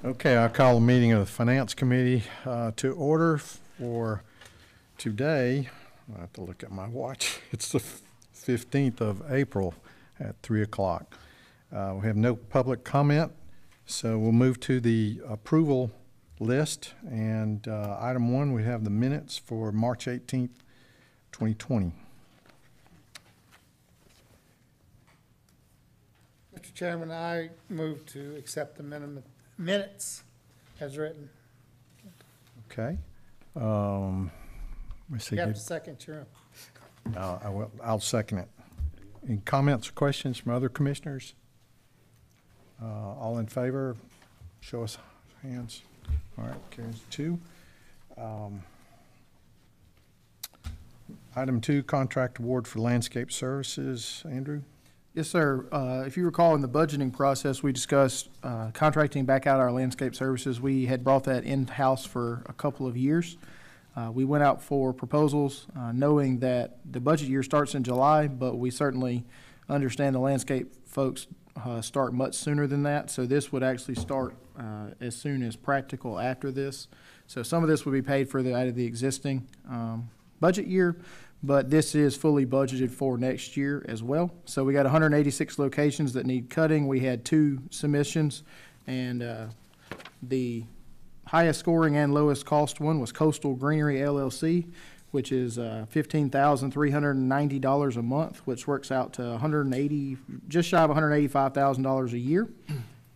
Okay, I'll call the meeting of the Finance Committee to order for today. I have to look at my watch. It's the 15th of April at 3 o'clock. We have no public comment, so we'll move to the approval list. And item 1, we have the minutes for March 18th, 2020. Mr. Chairman, I move to accept the minutes as written. Okay. Let's see. You have to second your own. I'll second it. Any comments or questions from other commissioners? All in favor, show us hands. All right, carries 2. Item 2, contract award for landscape services. Andrew? Yes, sir. If you recall, in the budgeting process, we discussed contracting back out our landscape services. We had brought that in-house for a couple of years. We went out for proposals, knowing that the budget year starts in July, but we certainly understand the landscape folks start much sooner than that. So this would actually start as soon as practical after this. So some of this would be paid for out of the existing budget year, but this is fully budgeted for next year as well. So we got 186 locations that need cutting. We had 2 submissions, and the highest scoring and lowest cost one was Coastal Greenery LLC, which is $15,390 a month, which works out to just shy of $185,000 a year.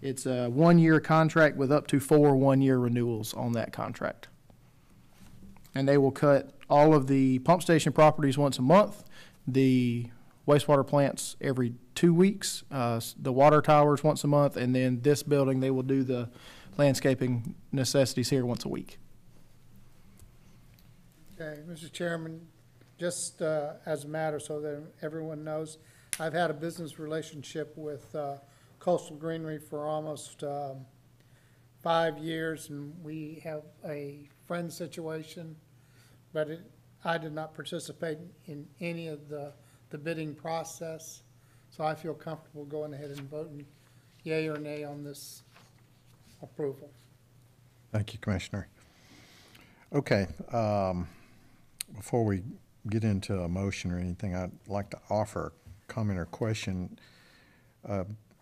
It's a 1-year contract with up to 4 1-year renewals on that contract. And they will cut all of the pump station properties once a month, the wastewater plants every 2 weeks, the water towers once a month, and then this building, they will do the landscaping necessities here once a week. Okay, Mr. Chairman, just as a matter so that everyone knows, I've had a business relationship with Coastal Greenery for almost 5 years, and we have a friend situation, but I did not participate in any of the bidding process, so I feel comfortable going ahead and voting yea or nay on this approval. Thank you, Commissioner. Okay. Before we get into a motion or anything, I'd like to offer a comment or question.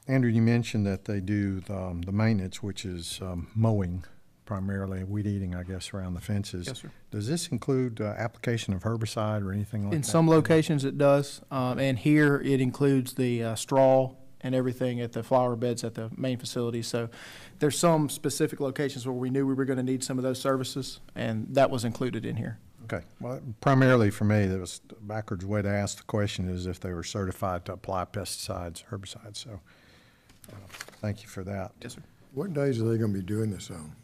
Andrew, you mentioned that they do the maintenance, which is mowing primarily, weed eating, I guess, around the fences. Yes, sir. Does this include application of herbicide or anything like that? In some locations it does, and here it includes the straw and everything at the flower beds at the main facility. So there's some specific locations where we knew we were going to need some of those services, and that was included in here. Okay. Well, primarily for me, that was the backwards way to ask the question is if they were certified to apply pesticides, herbicides. So thank you for that. Yes, sir. What days are they going to be doing this on?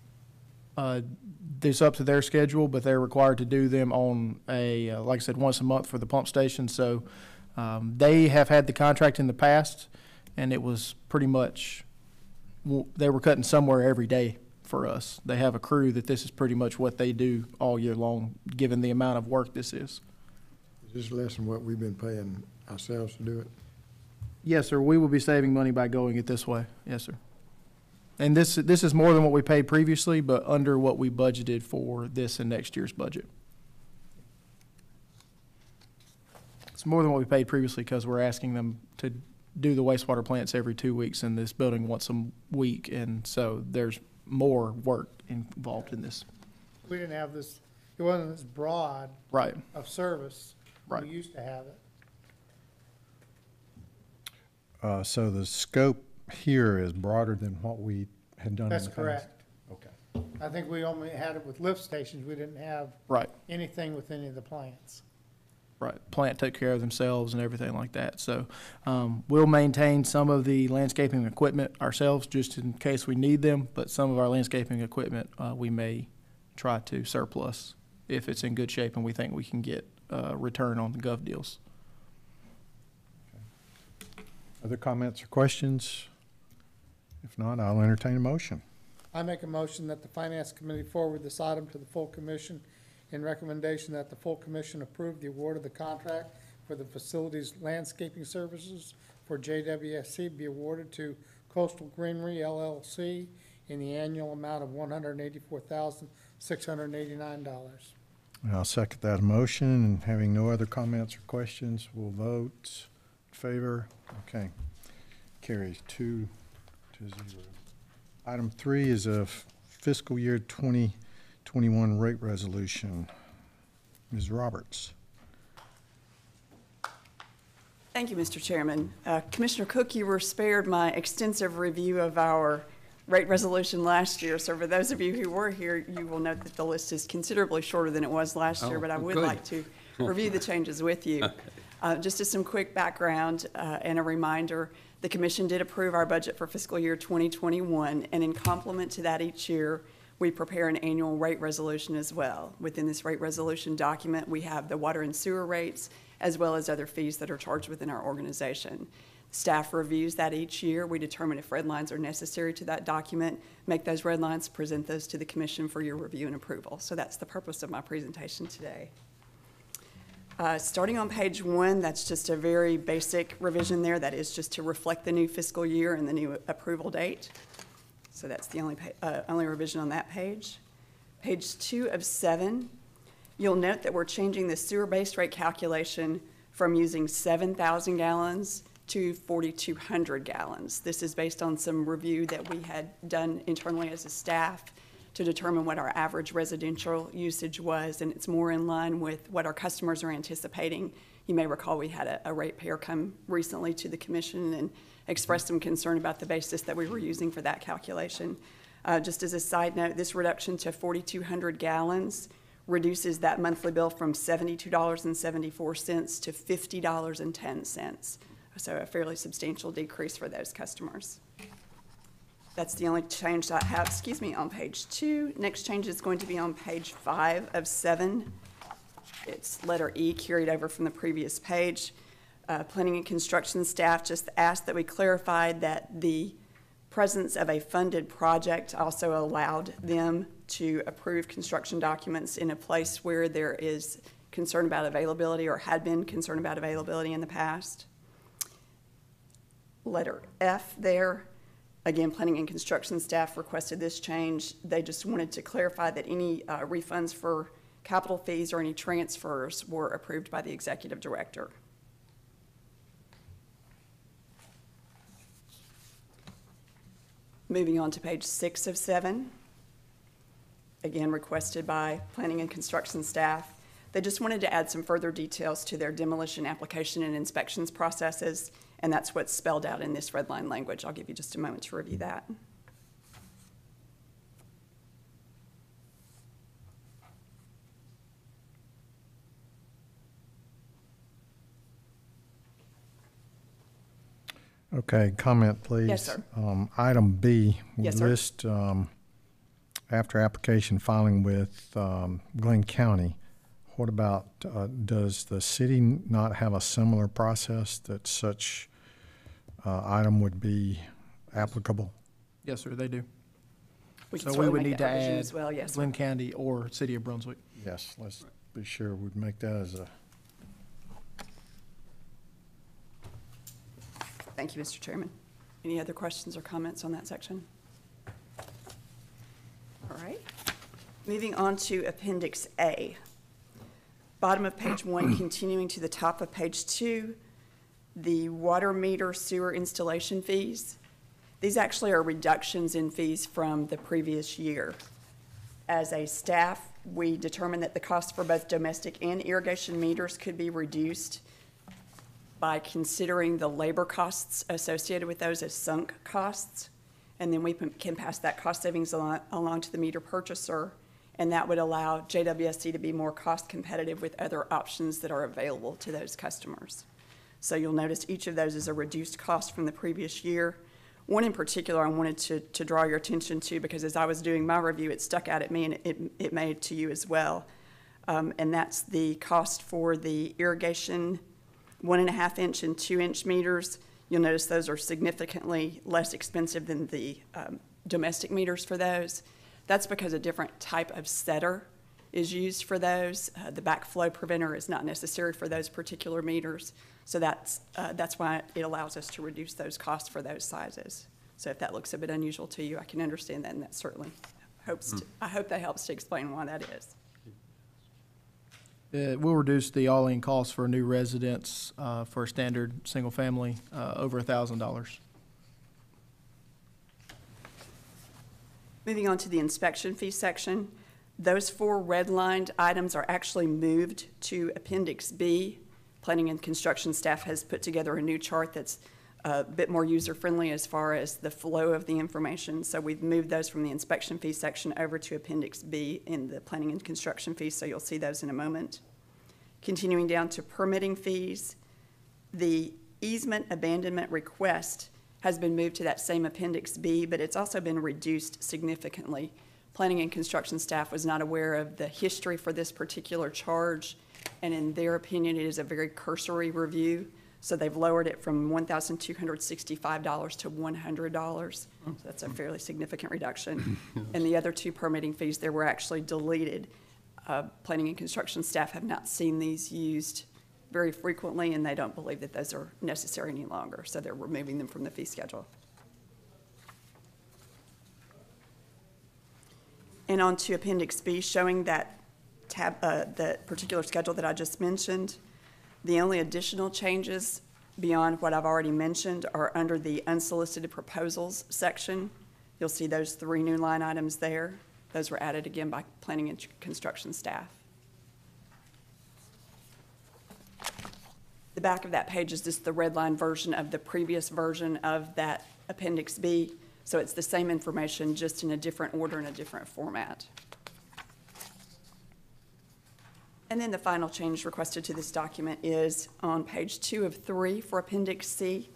It's up to their schedule, but they're required to do them on a, like I said, once a month for the pump station. So they have had the contract in the past, and it was pretty much, they were cutting somewhere every day for us. They have a crew that this is pretty much what they do all year long, given the amount of work this is. Is this less than what we've been paying ourselves to do it? Yes, sir. We will be saving money by going it this way. Yes, sir. And this is more than what we paid previously, but under what we budgeted for this and next year's budget. It's more than what we paid previously because we're asking them to do the wastewater plants every 2 weeks and this building once a week, and so there's more work involved in this. We didn't have this, it wasn't this broad Right. of service. Right. We used to have it. So the scope here is broader than what we had done in the past? That's correct. Okay. I think we only had it with lift stations. We didn't have Right. anything with any of the plants. Right. Plant take care of themselves and everything like that. So we'll maintain some of the landscaping equipment ourselves just in case we need them, but some of our landscaping equipment we may try to surplus if it's in good shape and we think we can get a return on the gov deals. Other comments or questions? If not, I'll entertain a motion. I make a motion that the Finance Committee forward this item to the full commission in recommendation that the full commission approve the award of the contract for the facilities landscaping services for JWSC be awarded to Coastal Greenery LLC in the annual amount of $184,689. I'll second that motion, and having no other comments or questions, we'll vote in favor. Okay, carries 2-0. Item 3 is a fiscal year 2021 rate resolution. Ms. Roberts. Thank you, Mr. Chairman. Commissioner Cook, you were spared my extensive review of our rate resolution last year. So for those of you who were here, you will note that the list is considerably shorter than it was last year, but I would like to review the changes with you. Just as some quick background and a reminder, the Commission did approve our budget for fiscal year 2021, and in complement to that each year, we prepare an annual rate resolution as well. Within this rate resolution document, we have the water and sewer rates, as well as other fees that are charged within our organization. Staff reviews that each year. We determine if red lines are necessary to that document, make those red lines, present those to the Commission for your review and approval. So that's the purpose of my presentation today. Starting on page 1, that's just a very basic revision there. That is just to reflect the new fiscal year and the new approval date. So that's the only revision on that page. Page 2 of 7, you'll note that we're changing the sewer base rate calculation from using 7,000 gallons to 4,200 gallons. This is based on some review that we had done internally as a staff to determine what our average residential usage was, and it's more in line with what our customers are anticipating. You may recall we had a ratepayer come recently to the Commission and expressed some concern about the basis that we were using for that calculation. Just as a side note, this reduction to 4,200 gallons reduces that monthly bill from $72.74 to $50.10. So a fairly substantial decrease for those customers. That's the only change that I have, on page 2. Next change is going to be on page 5 of 7. It's letter E carried over from the previous page. Planning and construction staff just asked that we clarified that the presence of a funded project also allowed them to approve construction documents in a place where there is concern about availability or had been concern about availability in the past. Letter F there, again, planning and construction staff requested this change. They just wanted to clarify that any refunds for capital fees or any transfers were approved by the executive director. Moving on to page 6 of 7, again requested by planning and construction staff. They just wanted to add some further details to their demolition application and inspections processes, and that's what's spelled out in this red line language. I'll give you just a moment to review that. Okay, comment, please. Yes, sir. Item B, Yes, sir. list after application filing with Glynn County. What about, does the city not have a similar process that such item would be applicable? Yes, sir, they do. We can So we certainly would make need to that revision add as well, yes, sir. Glynn County or City of Brunswick. Yes, let's be sure we'd make that as a, Thank you, Mr. Chairman. Any other questions or comments on that section? All right. Moving on to Appendix A. Bottom of page 1, continuing to the top of page 2, the water meter sewer installation fees. These actually are reductions in fees from the previous year. As a staff, we determined that the cost for both domestic and irrigation meters could be reduced by considering the labor costs associated with those as sunk costs. And then we can pass that cost savings along to the meter purchaser, and that would allow JWSC to be more cost competitive with other options that are available to those customers. So you'll notice each of those is a reduced cost from the previous year. One in particular I wanted to draw your attention to, because as I was doing my review, it stuck out at me, and it may to you as well. And that's the cost for the irrigation 1.5-inch and 2-inch meters. You'll notice those are significantly less expensive than the domestic meters for those. That's because a different type of setter is used for those. The backflow preventer is not necessary for those particular meters. So that's why it allows us to reduce those costs for those sizes. So if that looks a bit unusual to you, I can understand that, and that certainly I hope that helps to explain why that is. It will reduce the all-in cost for new residents for a standard single-family over $1,000. Moving on to the inspection fee section, those 4 redlined items are actually moved to Appendix B. Planning and construction staff has put together a new chart that's a bit more user-friendly as far as the flow of the information. So we've moved those from the inspection fee section over to Appendix B in the planning and construction fees, so you'll see those in a moment. Continuing down to permitting fees, the easement abandonment request has been moved to that same Appendix B, but it's also been reduced significantly. Planning and construction staff was not aware of the history for this particular charge, and in their opinion, it is a very cursory review. So they've lowered it from $1,265 to $100. So that's a fairly significant reduction. And the other 2 permitting fees there were actually deleted. Planning and construction staff have not seen these used very frequently, and they don't believe that those are necessary any longer. So they're removing them from the fee schedule. And on to Appendix B, showing that the particular schedule that I just mentioned. The only additional changes beyond what I've already mentioned are under the unsolicited proposals section. You'll see those 3 new line items there. Those were added again by planning and construction staff. The back of that page is just the red line version of the previous version of that Appendix B. So it's the same information, just in a different order and a different format. And then the final change requested to this document is on page 2 of 3 for Appendix C.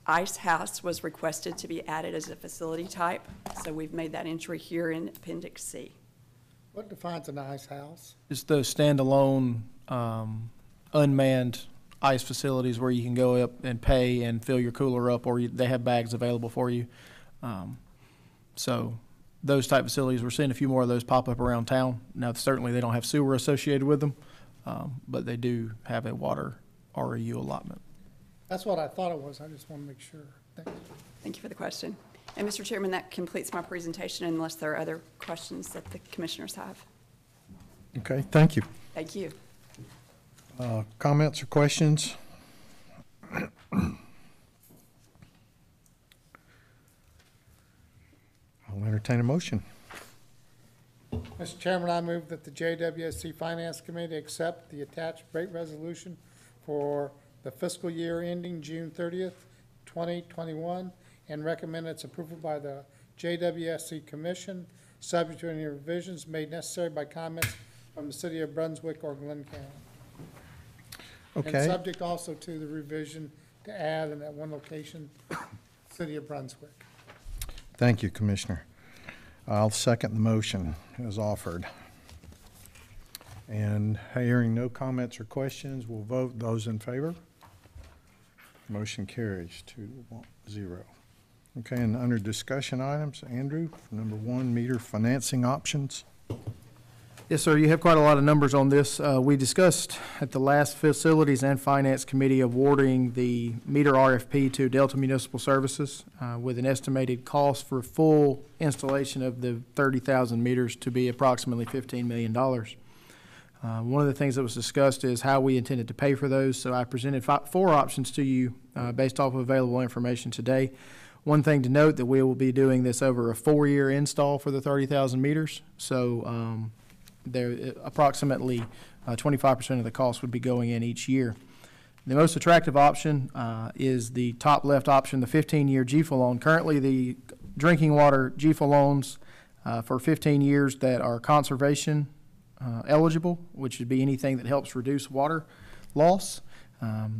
Ice House was requested to be added as a facility type, so we've made that entry here in Appendix C. What defines an ice house? It's those standalone unmanned ice facilities where you can go up and pay and fill your cooler up, or they have bags available for you. So those type facilities, we're seeing a few more of those pop up around town. Now, certainly they don't have sewer associated with them, but they do have a water REU allotment. That's what I thought it was. I just want to make sure. Thanks. Thank you for the question. And Mr. Chairman, that completes my presentation unless there are other questions that the commissioners have. Okay, thank you. Thank you. Comments or questions? I'll entertain a motion. Mr. Chairman, I move that the JWSC Finance Committee accept the attached rate resolution for the fiscal year ending June 30th, 2021, and recommend its approval by the JWSC Commission, subject to any revisions made necessary by comments from the City of Brunswick or Glynn County. And Okay, subject also to the revision to add in that one location, City of Brunswick. thank you, Commissioner. I'll second the motion as offered. And hearing no comments or questions, we'll vote. Those in favor? Motion carries 2-0. Okay, and under discussion items, Andrew, number 1, meter financing options. Yes, sir. You have quite a lot of numbers on this. We discussed at the last Facilities and Finance Committee awarding the meter RFP to Delta Municipal Services with an estimated cost for full installation of the 30,000 meters to be approximately $15 million. One of the things that was discussed is how we intended to pay for those. So I presented 4 options to you based off of available information today. One thing to note that we will be doing this over a 4-year install for the 30,000 meters. So there approximately 25% of the cost would be going in each year. The most attractive option is the top left option, the 15-year GFA loan. Currently, the drinking water GFA loans for 15 years that are conservation eligible, which would be anything that helps reduce water loss.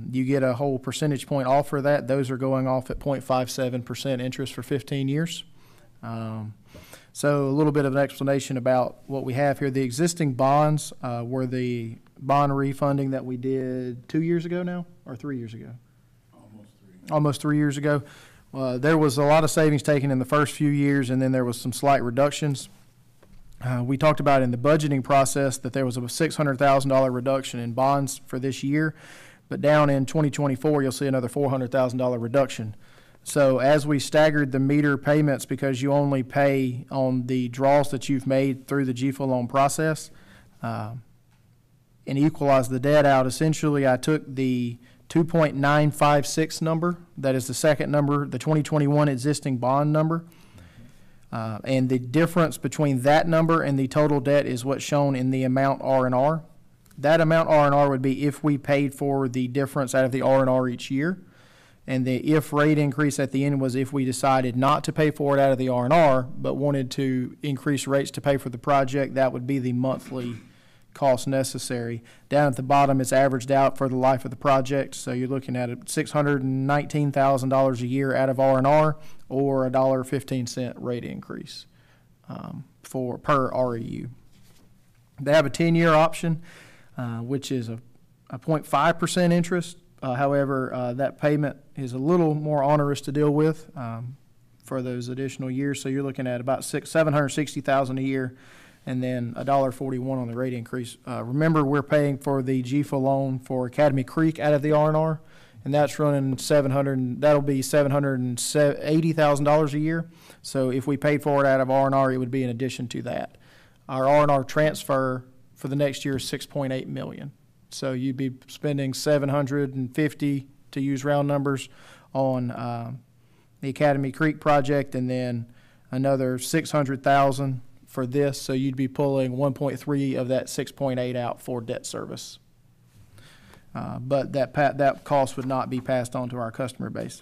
You get a whole percentage point off for that. Those are going off at 0.57% interest for 15 years. So a little bit of an explanation about what we have here. The existing bonds were the bond refunding that we did 2 years ago now, or 3 years ago? Almost 3 years ago. There was a lot of savings taken in the first few years, and then there was some slight reductions. We talked about in the budgeting process that there was a $600,000 reduction in bonds for this year, but down in 2024, you'll see another $400,000 reduction. So as we staggered the meter payments, because you only pay on the draws that you've made through the GFA loan process, and equalized the debt out, essentially I took the 2.956 number, that is the second number, the 2021 existing bond number, and the difference between that number and the total debt is what's shown in the amount R&R. That amount R&R would be if we paid for the difference out of the R&R each year. And the if rate increase at the end was if we decided not to pay for it out of the R&R, but wanted to increase rates to pay for the project, that would be the monthly cost necessary. Down at the bottom, it's averaged out for the life of the project. So you're looking at $619,000 a year out of R&R or a $1.15 rate increase for per REU. They have a 10-year option, which is a 0.5% interest. However, that payment is a little more onerous to deal with for those additional years. So you're looking at about $760,000 a year, and then $1.41 on the rate increase. Remember, we're paying for the GFA loan for Academy Creek out of the R&R, and that's running that'll be $780,000 a year. So if we paid for it out of R&R, it would be in addition to that. Our R&R transfer for the next year is $6.8 million. So you'd be spending $750, to use round numbers, on the Academy Creek project, and then another $600,000 for this. So you'd be pulling 1.3 of that 6.8 out for debt service. But that cost would not be passed on to our customer base.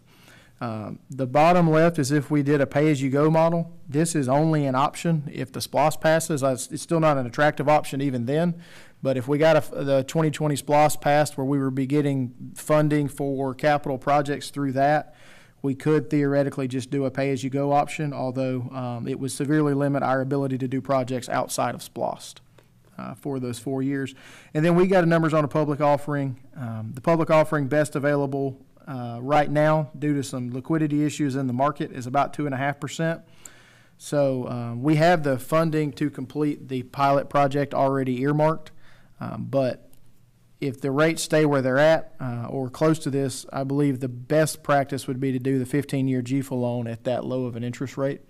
The bottom left is if we did a pay-as-you-go model. This is only an option if the SPLOST passes. It's still not an attractive option even then. But if we got the 2020 SPLOST passed, where we would be getting funding for capital projects through that, we could theoretically just do a pay-as-you-go option, although it would severely limit our ability to do projects outside of SPLOST for those 4 years. And then we got numbers on a public offering. The public offering best available right now, due to some liquidity issues in the market, is about 2.5%. So we have the funding to complete the pilot project already earmarked. But if the rates stay where they're at or close to this, I believe the best practice would be to do the 15-year GFA loan at that low of an interest rate.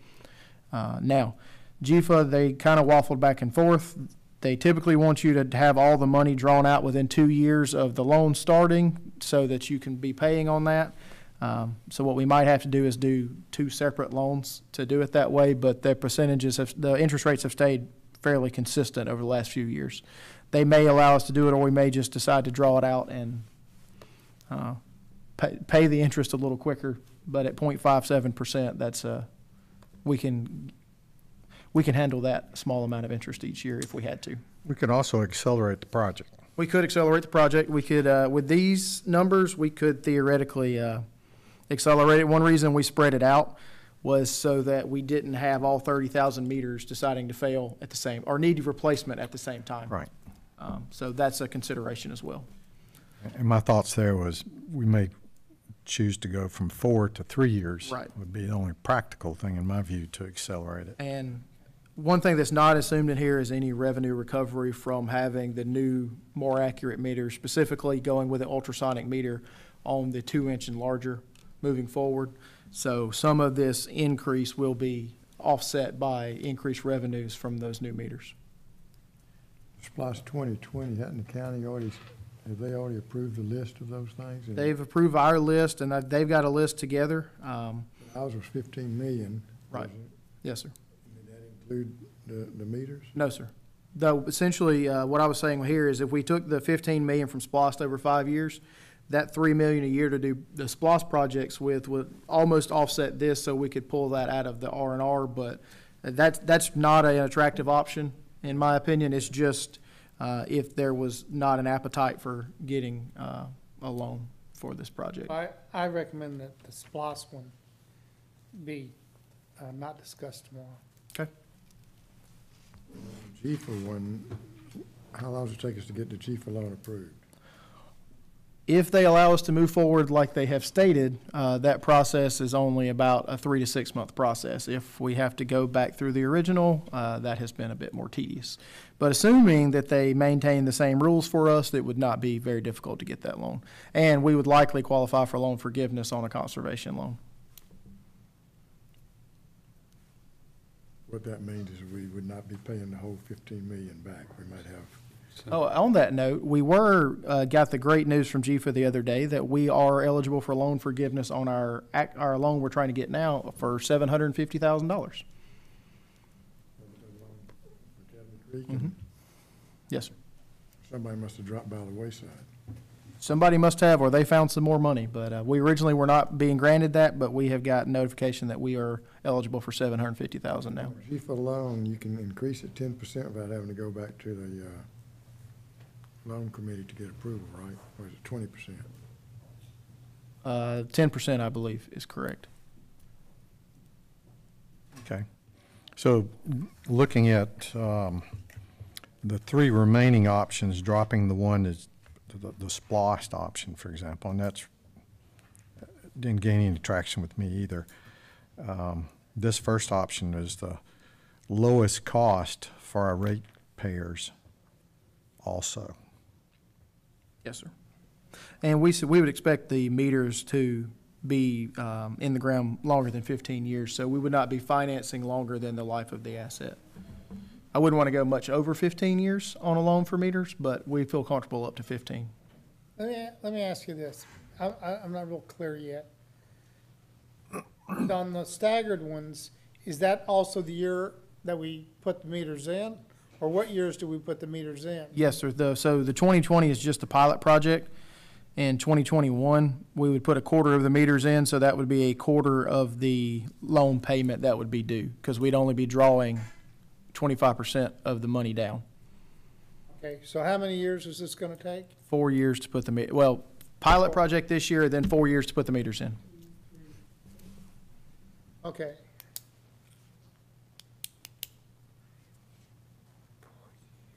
Now, GFA, they kind of waffled back and forth. They typically want you to have all the money drawn out within 2 years of the loan starting so that you can be paying on that. So what we might have to do is do 2 separate loans to do it that way, but the interest rates have stayed fairly consistent over the last few years. They may allow us to do it, or we may just decide to draw it out and pay the interest a little quicker. But at 0.57%, that's we can handle that small amount of interest each year if we had to. We could also accelerate the project. We could accelerate the project. We could, with these numbers, we could theoretically accelerate it. One reason we spread it out was so that we didn't have all 30,000 meters deciding to fail at the same, or need replacement at the same time. Right. So that's a consideration as well. And my thoughts there was we may choose to go from 4 to 3 years. Right. Would be the only practical thing in my view to accelerate it. And one thing that's not assumed in here is any revenue recovery from having the new, more accurate meter, specifically going with an ultrasonic meter on the 2-inch and larger moving forward. So some of this increase will be offset by increased revenues from those new meters. SPLOST 2020, hadn't the county have they already approved the list of those things? And They've approved our list, and they've got a list together. ours was 15 million. Right. wasn't it? Yes, sir. Did that include the meters? No, sir. Though essentially, what I was saying here is if we took the 15 million from SPLOST over 5 years, that $3 million a year to do the SPLOST projects with would almost offset this, so we could pull that out of the R&R. But that's not an attractive option, in my opinion. It's just if there was not an appetite for getting a loan for this project. I recommend that the SPLOST one be not discussed tomorrow. Okay. GFA one, how long does it take us to get the GFA loan approved? If they allow us to move forward like they have stated, that process is only about a 3 to 6 month process. If we have to go back through the original, that has been a bit more tedious. But assuming that they maintain the same rules for us, it would not be very difficult to get that loan. And we would likely qualify for loan forgiveness on a conservation loan. What that means is we would not be paying the whole 15 million back. We might have, Oh, on that note, we got the great news from GFA the other day that we are eligible for loan forgiveness on our loan we're trying to get now for $750,000. mm Yes, sir. somebody must have dropped by the wayside. Somebody must have, or they found some more money, but we originally were not being granted that, but we have got notification that we are eligible for $750,000 now. GFA loan, you can increase it 10% without having to go back to the loan committee to get approval, right? Or is it 20%? 10%, I believe, is correct. Okay. So looking at the three remaining options, dropping the one is the splost option, for example, and that's didn't gain any traction with me either. This first option is the lowest cost for our ratepayers also. Yes, sir. And we would expect the meters to be in the ground longer than 15 years, so we would not be financing longer than the life of the asset. I wouldn't want to go much over 15 years on a loan for meters, but we feel comfortable up to 15. Let me ask you this. I'm not real clear yet. On the staggered ones, is that also the year that we put the meters in? Or what years do we put the meters in? Yes, sir. So the 2020 is just a pilot project. In 2021, we would put a quarter of the meters in, so that would be a quarter of the loan payment that would be due, because we'd only be drawing 25% of the money down. Okay, so how many years is this gonna take? 4 years to put the pilot project this year, then 4 years to put the meters in. Okay.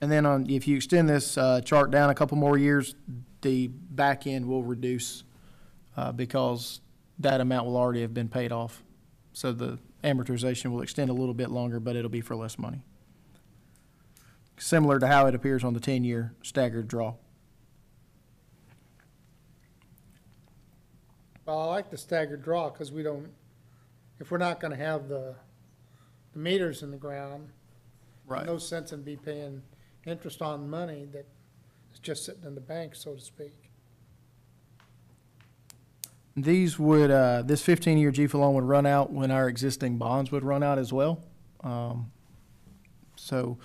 And then if you extend this chart down a couple more years, the back end will reduce because that amount will already have been paid off. So the amortization will extend a little bit longer, but it'll be for less money. Similar to how it appears on the 10-year staggered draw. Well, I like the staggered draw, because if we're not gonna have the meters in the ground, Right. no sense in be paying interest on money that is just sitting in the bank, so to speak. These would, this 15-year GFA loan would run out when our existing bonds would run out as well. So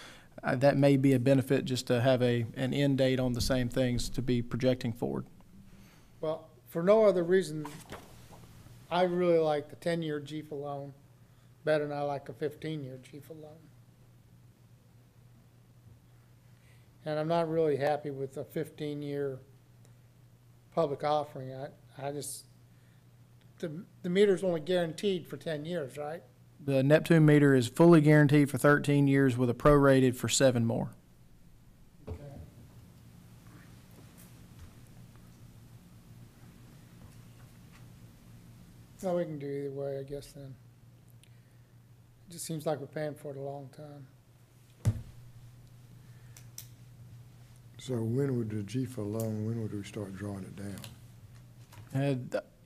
that may be a benefit just to have an end date on the same things to be projecting forward. Well, for no other reason, I really like the 10-year GFA loan better than I like a 15-year GFA loan. And I'm not really happy with the 15-year public offering. The meter's only guaranteed for 10 years, right? The Neptune meter is fully guaranteed for 13 years with a prorated for 7 more. Okay. Well, we can do either way, I guess, then. It just seems like we're paying for it a long time. So when would the GFA loan, when would we start drawing it down?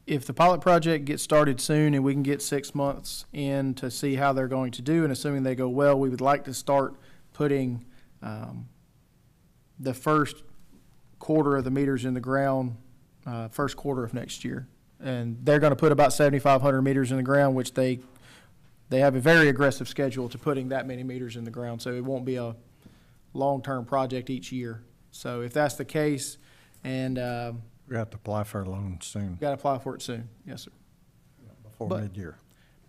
If the pilot project gets started soon and we can get 6 months in to see how they're going to do, and assuming they go well, we would like to start putting the first quarter of the meters in the ground first quarter of next year. And they're going to put about 7,500 meters in the ground, which they have a very aggressive schedule to putting that many meters in the ground, so it won't be a long-term project each year. So if that's the case, and We have to apply for a loan soon, got to apply for it soon, yes, sir. before But- mid-year.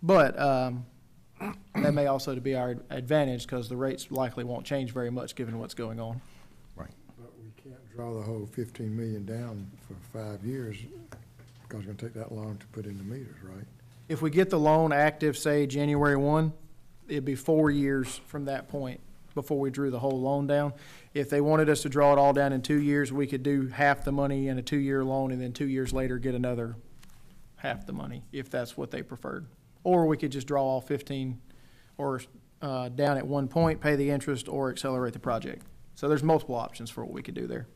But that may also be our advantage because the rates likely won't change very much given what's going on. Right. But we can't draw the whole 15 million down for 5 years because it's gonna take that long to put in the meters, right? If we get the loan active, say, January 1, it'd be 4 years from that point before we drew the whole loan down. If they wanted us to draw it all down in 2 years, we could do half the money in a 2-year loan and then 2 years later get another half the money, if that's what they preferred. Or we could just draw all 15 or down at one point, pay the interest, or accelerate the project. So there's multiple options for what we could do there.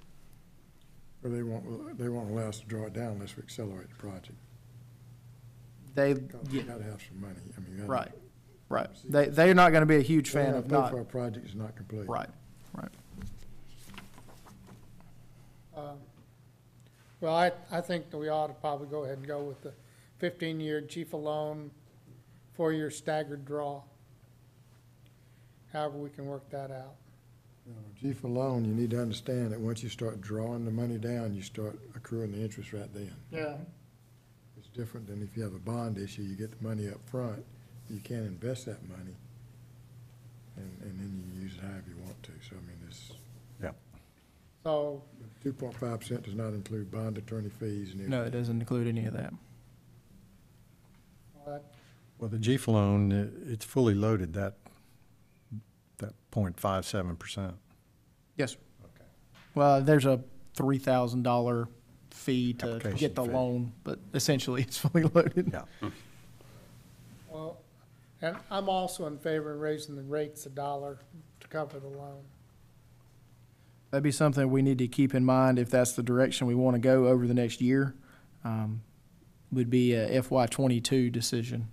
Or they won't allow us to draw it down unless we accelerate the project. They, Because we gotta have some money. I mean, you gotta- Right. They're not gonna be a huge fan of Pay not, for a project is not complete. right, right. Well, I think that we ought to probably go ahead and go with the 15-year chief alone, 4-year staggered draw. However, we can work that out. Chief alone, you need to understand that once you start drawing the money down, you start accruing the interest right then. Yeah. It's different than if you have a bond issue, you get the money up front, you can't invest that money, and then you use it however you want to. So, I mean, it's, Yeah. So, 2.5% does not include bond attorney fees and everything. No, it doesn't include any of that. Well, the G loan, it's fully loaded, that 0.57%. Yes, sir. Okay. Well, there's a $3,000 fee to Application get the fee. loan, but essentially it's fully loaded. Yeah. well, and I'm also in favor of raising the rates $1 to cover the loan. That'd be something we need to keep in mind if that's the direction we want to go over the next year. Would be a FY '22 decision.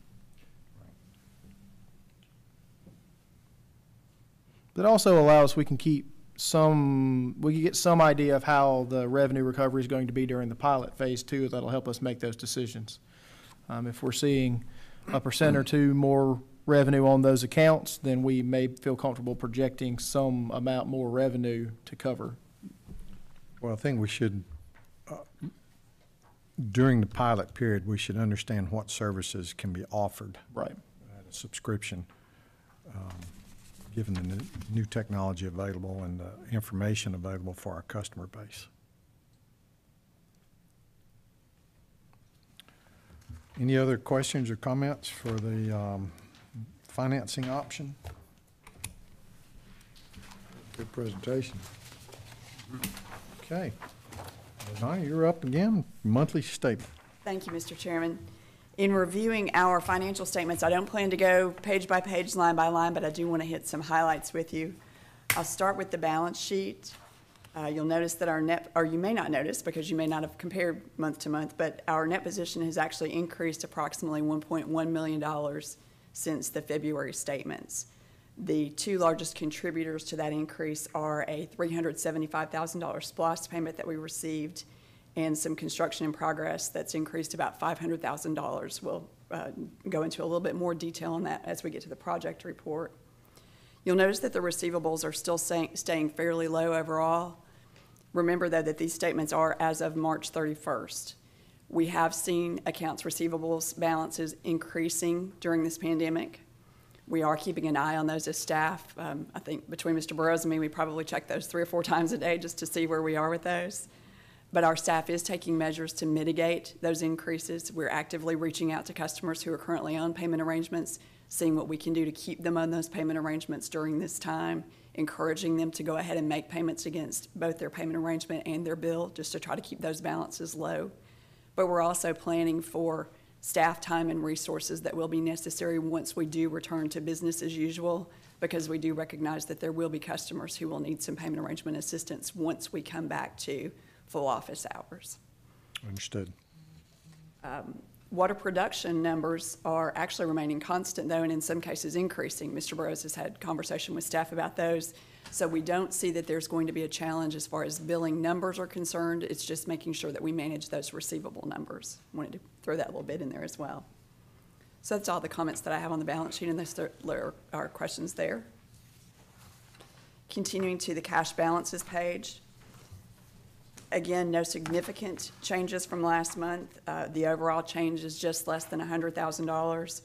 But also allows, we can get some idea of how the revenue recovery is going to be during the pilot phase too. That'll help us make those decisions. If we're seeing 1% or 2% more revenue on those accounts, then we may feel comfortable projecting some amount more revenue to cover. Well, I think we should, during the pilot period, we should understand what services can be offered Right. at a subscription, given the new technology available and the information available for our customer base. Any other questions or comments for the financing option? Good presentation. Okay. Donna, you're up again. Monthly statement. Thank you, Mr. Chairman. In reviewing our financial statements, I don't plan to go page by page, line by line, but I do want to hit some highlights with you. I'll start with the balance sheet. You'll notice that our net, or you may not notice because you may not have compared month to month, but our net position has actually increased approximately $1.1 million since the February statements. The two largest contributors to that increase are a $375,000 SPLOST payment that we received and some construction in progress that's increased about $500,000. We'll go into a little bit more detail on that as we get to the project report. You'll notice that the receivables are still staying fairly low overall. Remember, though, that these statements are as of March 31st. We have seen accounts receivables balances increasing during this pandemic. We are keeping an eye on those as staff. I think between Mr. Burrows and me, we probably check those 3 or 4 times a day just to see where we are with those. But our staff is taking measures to mitigate those increases. We're actively reaching out to customers who are currently on payment arrangements, seeing what we can do to keep them on those payment arrangements during this time, encouraging them to go ahead and make payments against both their payment arrangement and their bill, just to try to keep those balances low. But we're also planning for staff time and resources that will be necessary once we do return to business as usual, because we do recognize that there will be customers who will need some payment arrangement assistance once we come back to full office hours. Understood. Water production numbers are actually remaining constant, though, and in some cases increasing. Mr. Burrows has had conversation with staff about those. So we don't see that there's going to be a challenge as far as billing numbers are concerned. It's just making sure that we manage those receivable numbers. Wanted to throw that little bit in there as well. So that's all the comments that I have on the balance sheet, unless there are questions there. Continuing to the cash balances page. Again, no significant changes from last month. The overall change is just less than $100,000.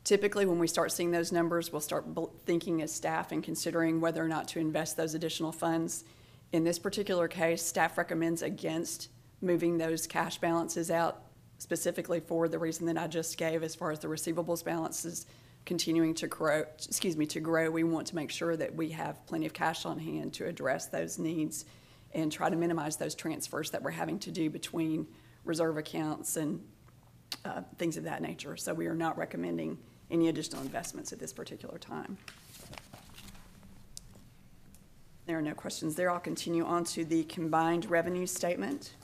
Typically, when we start seeing those numbers, we'll start thinking as staff and considering whether or not to invest those additional funds. In this particular case, staff recommends against moving those cash balances out, specifically for the reason that I just gave as far as the receivables balances continuing to grow. We want to make sure that we have plenty of cash on hand to address those needs and try to minimize those transfers that we're having to do between reserve accounts and things of that nature. So we are not recommending any additional investments at this particular time. There are no questions there. I'll continue on to the combined revenue statement.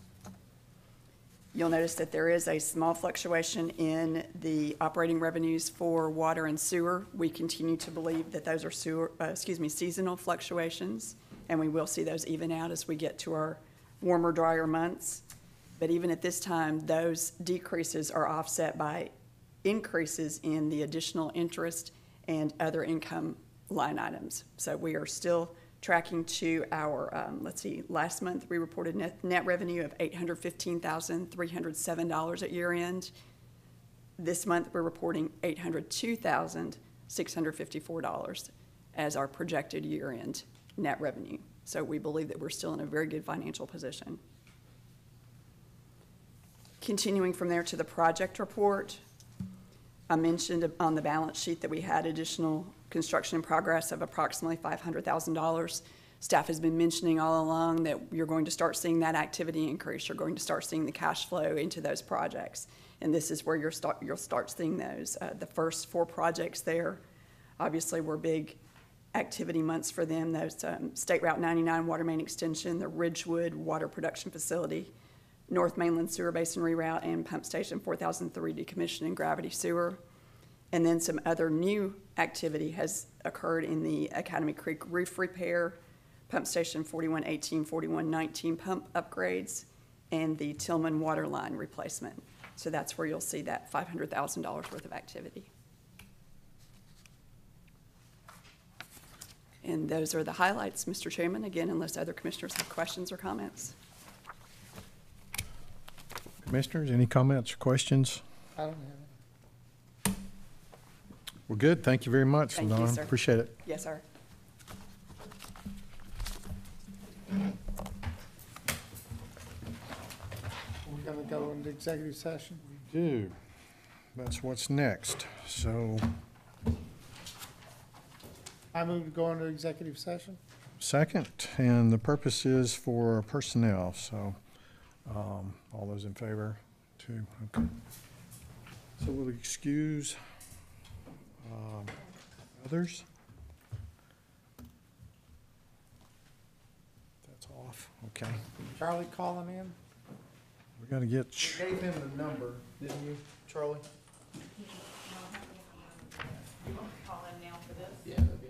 You'll notice that there is a small fluctuation in the operating revenues for water and sewer. We continue to believe that those are seasonal fluctuations, and we will see those even out as we get to our warmer, drier months. But even at this time, those decreases are offset by increases in the additional interest and other income line items. So we are still tracking to our, last month we reported net revenue of $815,307 at year end. This month we're reporting $802,654 as our projected year end net revenue. So we believe that we're still in a very good financial position. Continuing from there to the project report, I mentioned on the balance sheet that we had additional construction in progress of approximately $500,000. Staff has been mentioning all along that you're going to start seeing that activity increase. You're going to start seeing the cash flow into those projects. And this is where you'll start seeing those. The first 4 projects there, obviously, were big activity months for them. Those State Route 99 water main extension, the Ridgewood water production facility, North Mainland Sewer Basin reroute, and Pump Station 4003 decommissioning gravity sewer. And then some other new activity has occurred in the Academy Creek roof repair, Pump Station 4118, 4119 pump upgrades, and the Tillman water line replacement. So that's where you'll see that $500,000 worth of activity. And those are the highlights, Mr. Chairman, again, unless other commissioners have questions or comments. Commissioners, any comments or questions? I don't have any. Well, good. Thank you very much, Thank you, Don. sir. Appreciate it. Yes, sir. We're gonna go into executive session. Do. That's what's next. So, I move to go into executive session. second, and the purpose is for personnel, so, all those in favor, 2, okay. So we'll excuse, others. That's off, okay. Charlie calling in? We gotta get, Gave him the number, didn't you, Charlie? Call in now for this? Yeah, that'd be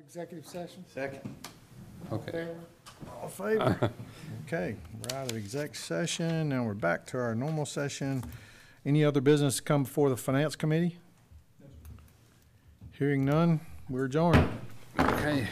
executive session. Second. Okay. Favor? All in favor? Okay, we're out of exec session. Now we're back to our normal session. Any other business to come before the finance committee? Hearing none, we're adjourned. Okay.